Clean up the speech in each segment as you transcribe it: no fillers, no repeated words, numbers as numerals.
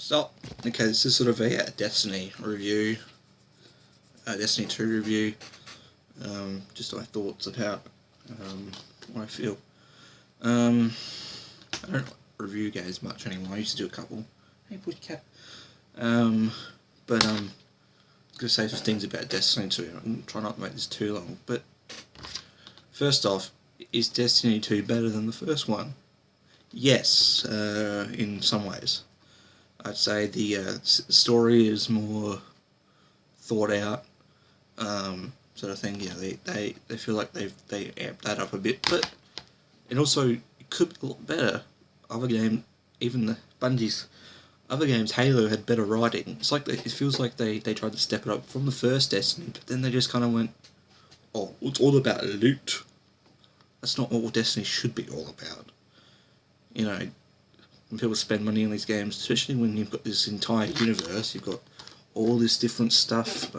So, okay, this is sort of a Destiny review, Destiny 2 review, just my thoughts about what I feel. I don't review games much anymore. I used to do a couple. Hey, pussycat. But I was going to say some things about Destiny 2. I'm trying not to make this too long. But first off, is Destiny 2 better than the first one? Yes, in some ways. I'd say the story is more thought out, sort of thing. Yeah, they feel like they amped that up a bit, but it also it could be a lot better. Other game, even the Bungie's other games, Halo had better writing. It's like it feels like they tried to step it up from the first Destiny, but then they just kind of went, oh, it's all about loot. That's not what Destiny should be all about. You know, when people spend money on these games, especially when you've got this entire universe, you've got all this different stuff,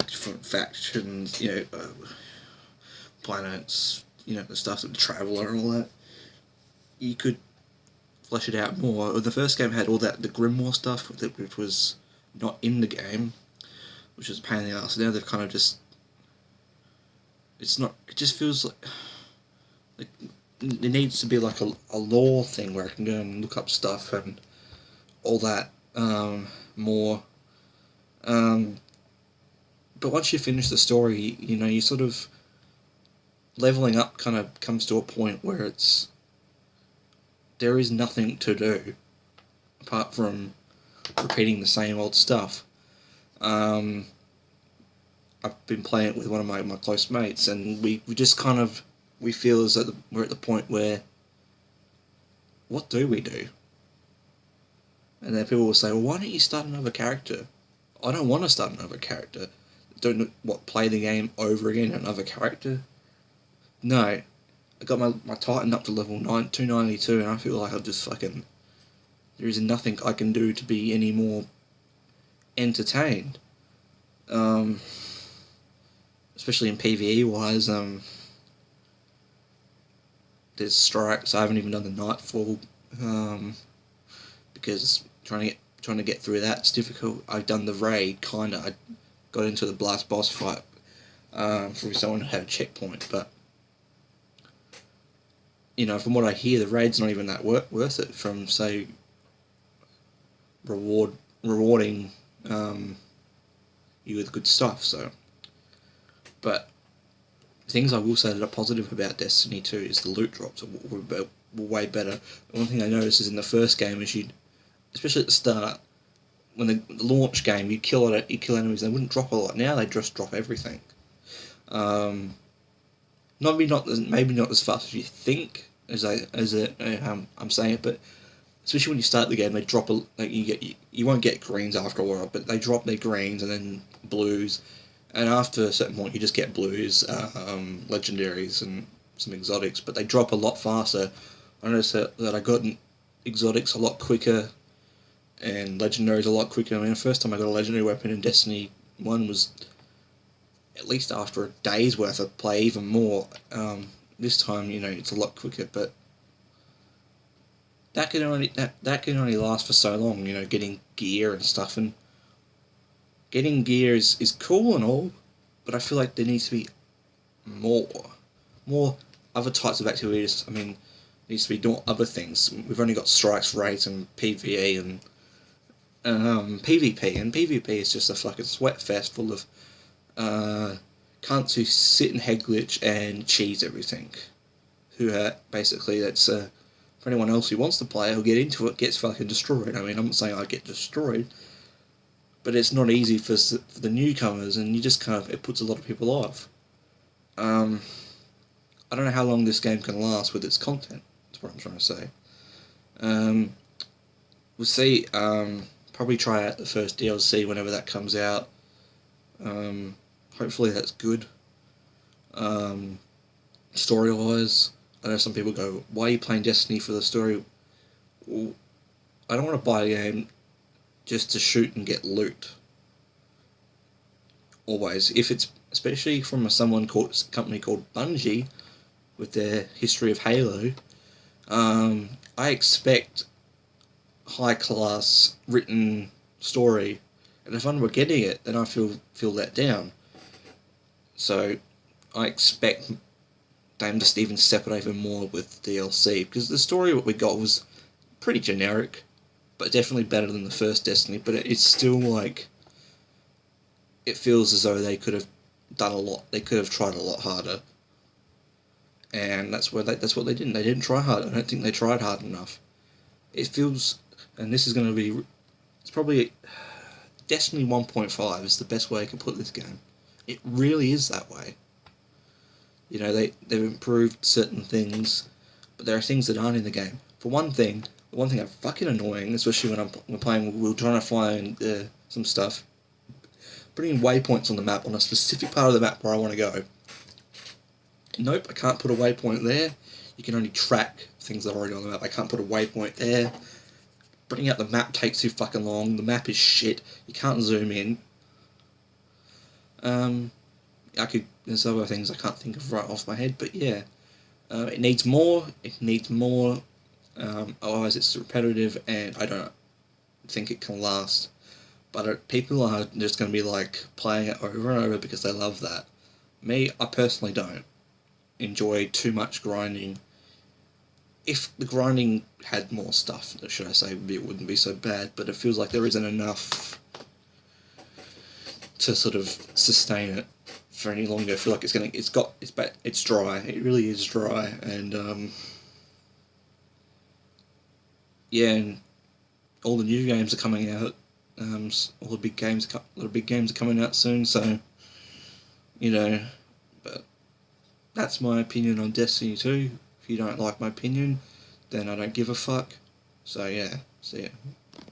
different factions, planets, the stuff that the Traveller and all that. You could flesh it out more. The first game had all that, the Grimoire stuff, which was not in the game, which is a pain in the ass. Now they've kind of just, it just feels like there needs to be like a lore thing where I can go and look up stuff and all that more. But once you finish the story, you sort of leveling up kind of comes to a point where there is nothing to do apart from repeating the same old stuff. I've been playing it with one of my close mates, and we just kind of we feel as though we're at the point where, what do we do? And then people will say, well, why don't you start another character? I don't want to start another character. Don't play the game over again, another character? No. I got my Titan up to level 292, and I feel like I've just fucking, there is nothing I can do to be any more entertained. Especially in PvE wise, there's strikes. I haven't even done the Nightfall, because trying to get through that's difficult. I've done the raid, kinda. I got into the last boss fight through someone who had a checkpoint, but from what I hear, the raid's not even that worth it. From say rewarding you with good stuff. So, but things I will say that are positive about Destiny 2 is the loot drops were way better. The one thing I noticed is in the first game is especially at the start, when the launch game, you'd kill enemies, they wouldn't drop a lot. Now they just drop everything. Maybe not as fast as you think, I'm saying it, but especially when you start the game, they drop you won't get greens after a while, but they drop their greens and then blues. And after a certain point, you just get blues, legendaries, and some exotics, but they drop a lot faster. I noticed that I got exotics a lot quicker, and legendaries a lot quicker. I mean, the first time I got a legendary weapon in Destiny 1 was at least after a day's worth of play, even more. This time, it's a lot quicker, but that can only last for so long, getting gear and stuff, and getting gear is cool and all, but I feel like there needs to be more other types of activities. I mean, there needs to be more other things. We've only got strikes, raids, and PvE, and PvP, and PvP is just a fucking sweat fest full of cunts who sit in head glitch and cheese everything. Basically, that's for anyone else who wants to play or get into it, gets fucking destroyed. I mean, I'm not saying I get destroyed, but it's not easy for the newcomers, and you just it puts a lot of people off. I don't know how long this game can last with its content. That's what I'm trying to say. We'll see. Probably try out the first DLC whenever that comes out. Hopefully that's good. Story-wise, I know some people go, why are you playing Destiny for the story? Well, I don't want to buy a game just to shoot and get loot. Always. If it's, especially from a company called Bungie, with their history of Halo, I expect high class written story, and if I'm not getting it, then I feel let down. So I expect them to even step it even more with DLC, because the story what we got was pretty generic, but definitely better than the first Destiny. But it's still like, it feels as though they could have done a lot. They could have tried a lot harder, and that's what they didn't. They didn't try hard. I don't think they tried hard enough. It feels, and this is going to be, it's probably Destiny 1.5 is the best way I can put this game. It really is that way. You know, they've improved certain things, but there are things that aren't in the game. For one thing, the one thing that's fucking annoying, especially when we're playing, we're trying to find some stuff, putting waypoints on the map, on a specific part of the map where I want to go. Nope, I can't put a waypoint there. You can only track things that are already on the map. I can't put a waypoint there. Bringing out the map takes too fucking long. The map is shit. You can't zoom in. There's other things I can't think of right off my head, but yeah. It needs more. It needs more. Otherwise it's repetitive, and I don't think it can last. But people are just going to be like playing it over and over because they love that. Me, I personally don't enjoy too much grinding. If the grinding had more stuff, should I say, it wouldn't be so bad, but it feels like there isn't enough to sort of sustain it for any longer. I feel like it's dry. It really is dry, and yeah, and all the new games are coming out. All the big games, a lot of big games are coming out soon. So, you know, but that's my opinion on Destiny 2. If you don't like my opinion, then I don't give a fuck. So yeah, see ya.